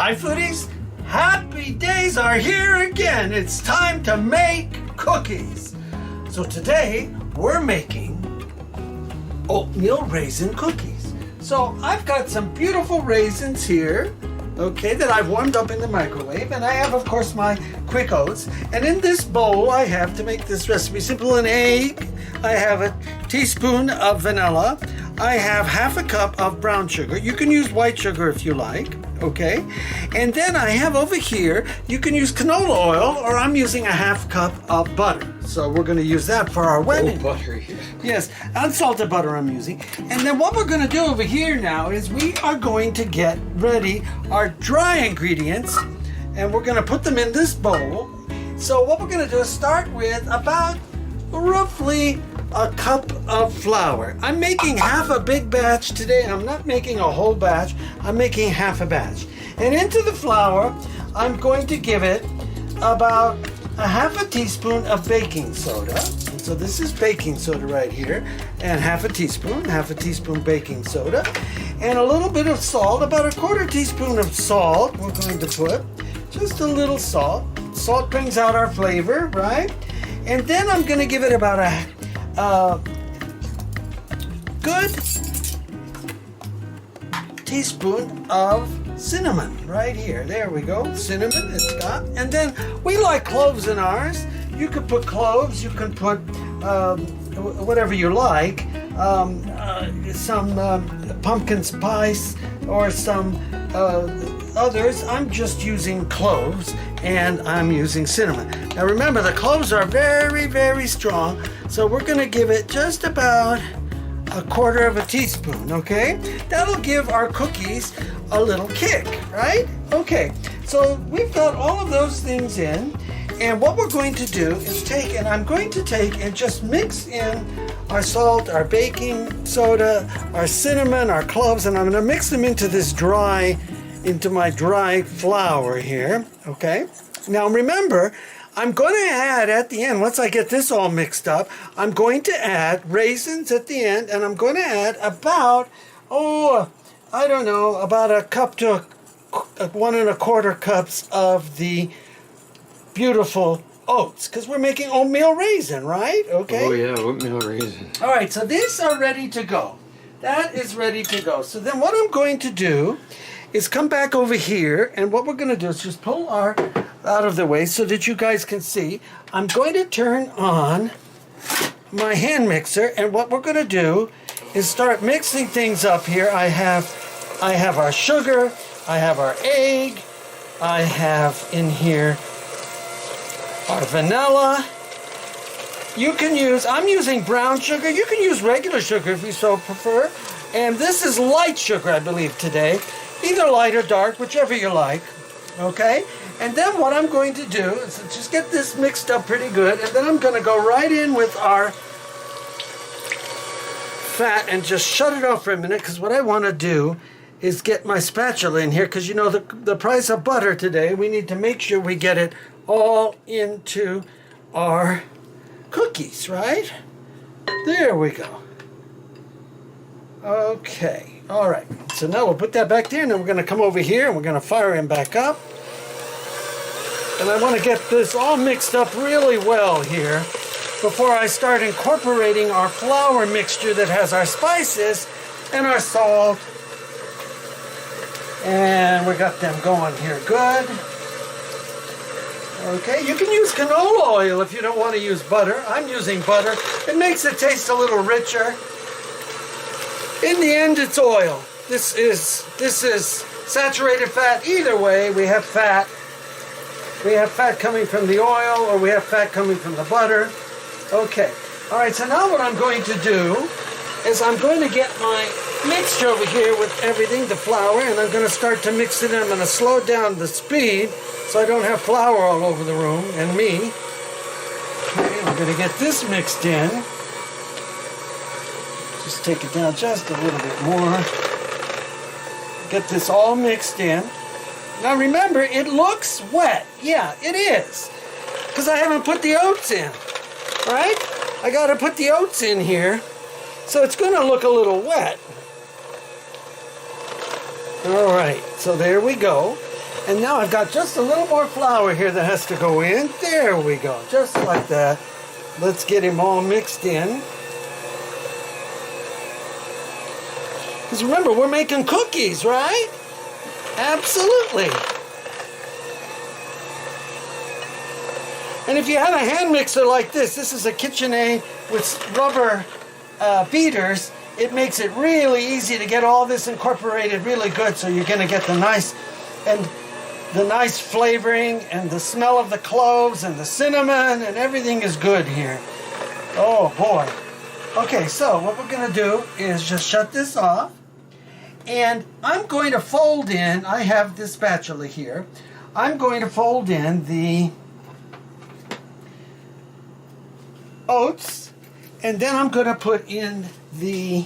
Hi foodies, happy days are here again. It's time to make cookies. So today we're making oatmeal raisin cookies. So I've got some beautiful raisins here, okay, that I've warmed up in the microwave, and I have of course my quick oats, and in this bowl I have, to make this recipe simple, an egg, I have a teaspoon of vanilla, I have half a cup of brown sugar. You can use white sugar if you like, okay? And then I have over here, you can use canola oil, or I'm using a half cup of butter. So we're going to use that for our wedding. Oh, butter, yeah. Yes, unsalted butter I'm using. And then what we're going to do over here now is we are going to get ready our dry ingredients, and we're going to put them in this bowl. So what we're going to do is start with about roughly a cup of flour. I'm making half a big batch today. I'm not making a whole batch. I'm making half a batch. And into the flour, I'm going to give it about a half a teaspoon of baking soda. And so this is baking soda right here. And half a teaspoon baking soda. And a little bit of salt, about a quarter teaspoon of salt we're going to put. Just a little salt. Salt brings out our flavor, right? And then I'm going to give it about a good teaspoon of cinnamon right here. There we go. Cinnamon it's got. And then we like cloves in ours. You could put cloves. You can put whatever you like. Some pumpkin spice or some others. I'm just using cloves and I'm using cinnamon. Now remember, the cloves are very, very strong, so we're going to give it just about a quarter of a teaspoon, okay? That'll give our cookies a little kick, right? Okay, so we've got all of those things in, and what we're going to do is take, and I'm going to take and just mix in our salt, our baking soda, our cinnamon, our cloves, and I'm going to mix them into my dry flour here, okay? Now remember, I'm going to add at the end, once I get this all mixed up, I'm going to add raisins at the end, and I'm going to add about, about a cup to 1 1/4 cups of the beautiful oats, because we're making oatmeal raisin, right? Okay. Oh yeah, oatmeal raisin. All right, so these are ready to go. That is ready to go. So then what I'm going to do is come back over here, and what we're going to do is just pull our out of the way so that you guys can see. I'm going to turn on my hand mixer, and what we're going to do is start mixing things up here. I have our sugar, I have our egg, I have in here our vanilla. I'm using brown sugar. You can use regular sugar if you so prefer. And this is light sugar, I believe, today. Either light or dark, whichever you like. Okay? And then what I'm going to do is just get this mixed up pretty good. And then I'm going to go right in with our fat and just shut it off for a minute, because what I want to do is get my spatula in here, because you know the price of butter today, we need to make sure we get it all into our cookies, right? There we go. Okay, all right. So now we'll put that back there, and then we're going to come over here and we're going to fire him back up. And I want to get this all mixed up really well here before I start incorporating our flour mixture that has our spices and our salt. And we got them going here good. Okay, you can use canola oil if you don't want to use butter. I'm using butter. It makes it taste a little richer. In the end, it's oil. This is saturated fat. Either way, we have fat. We have fat coming from the oil, or we have fat coming from the butter. Okay. All right, so now what I'm going to do is I'm going to get my mixture over here with everything, the flour, and I'm going to start to mix it in. I'm going to slow down the speed so I don't have flour all over the room and me. Okay, I'm going to get this mixed in. Just take it down just a little bit more. Get this all mixed in. Now remember, it looks wet. Yeah, it is. Because I haven't put the oats in. Right? I got to put the oats in here. So it's going to look a little wet. All right, so there we go. And now I've got just a little more flour here that has to go in. There we go, just like that. Let's get him all mixed in. Because remember, we're making cookies, right? Absolutely. And if you have a hand mixer like this is a KitchenAid with rubber beaters. It makes it really easy to get all this incorporated really good, so you're going to get the nice flavoring and the smell of the cloves and the cinnamon, and everything is good here. Oh boy. Okay, so what we're going to do is just shut this off, and I'm going to fold in, I have this spatula here, I'm going to fold in the oats, and then I'm going to put in the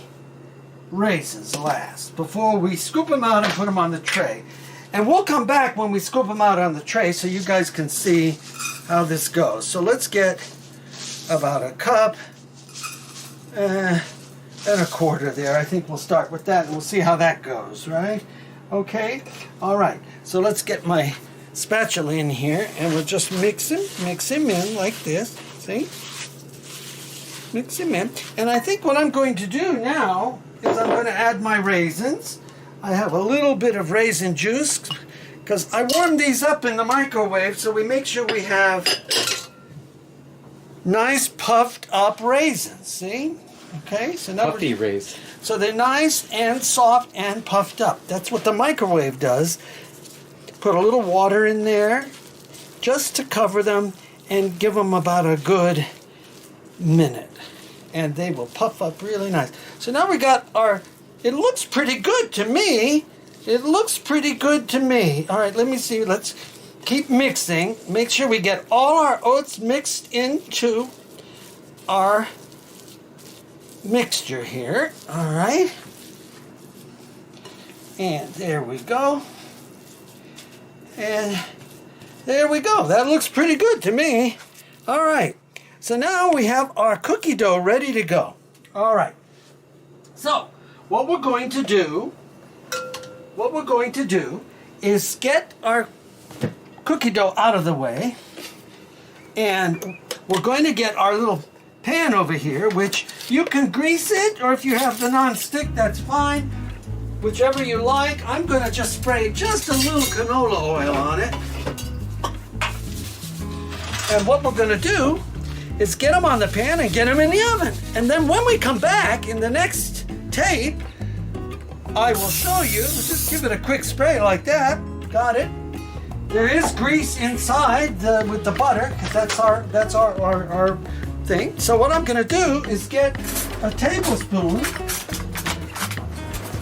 raisins last, before we scoop them out and put them on the tray. And we'll come back when we scoop them out on the tray so you guys can see how this goes. So let's get about a cup and a quarter there. I think we'll start with that and we'll see how that goes, right? Okay, all right. So let's get my spatula in here and we'll just mix him in like this, see? Mix him in. And I think what I'm going to do now is I'm going to add my raisins. I have a little bit of raisin juice because I warmed these up in the microwave, so we make sure we have nice puffed up raisins, see? Okay, so now puffy raisins. So they're nice and soft and puffed up. That's what the microwave does. Put a little water in there just to cover them and give them about a good minute, and they will puff up really nice. So now we got our, it looks pretty good to me. It looks pretty good to me. All right, let me see. Let's keep mixing. Make sure we get all our oats mixed into our mixture here. All right. And there we go. And there we go. That looks pretty good to me. All right. So now we have our cookie dough ready to go. All right. So what we're going to do is get our cookie dough out of the way, and we're going to get our little pan over here, which you can grease it, or if you have the non-stick, that's fine. Whichever you like. I'm going to just spray just a little canola oil on it. And what we're going to do is get them on the pan and get them in the oven. And then when we come back in the next tape, I will show you. Just give it a quick spray like that. Got it. There is grease inside with the butter, because that's our thing. So what I'm going to do is get a tablespoon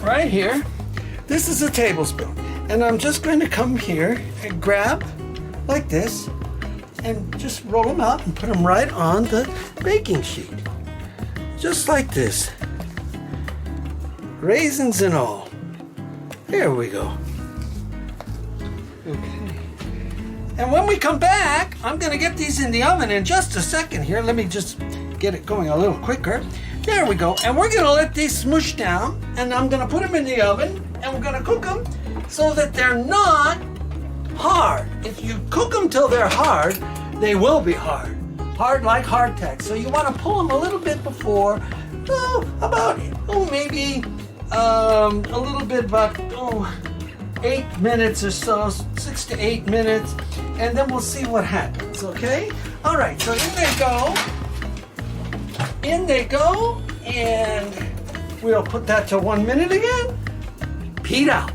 right here. This is a tablespoon, and I'm just going to come here and grab like this, and just roll them out and put them right on the baking sheet. Just like this. Raisins and all. There we go. Okay. And when we come back, I'm going to get these in the oven in just a second here. Let me just get it going a little quicker. There we go. And we're going to let these smush down, and I'm going to put them in the oven, and we're going to cook them so that they're not hard. If you cook them till they're hard, they will be hard. Hard like hardtack. So you want to pull them a little bit before, maybe a little bit, about 8 minutes or so, 6 to 8 minutes, and then we'll see what happens, okay? All right, so in they go. In they go, and we'll put that to 1 minute again. Pete out.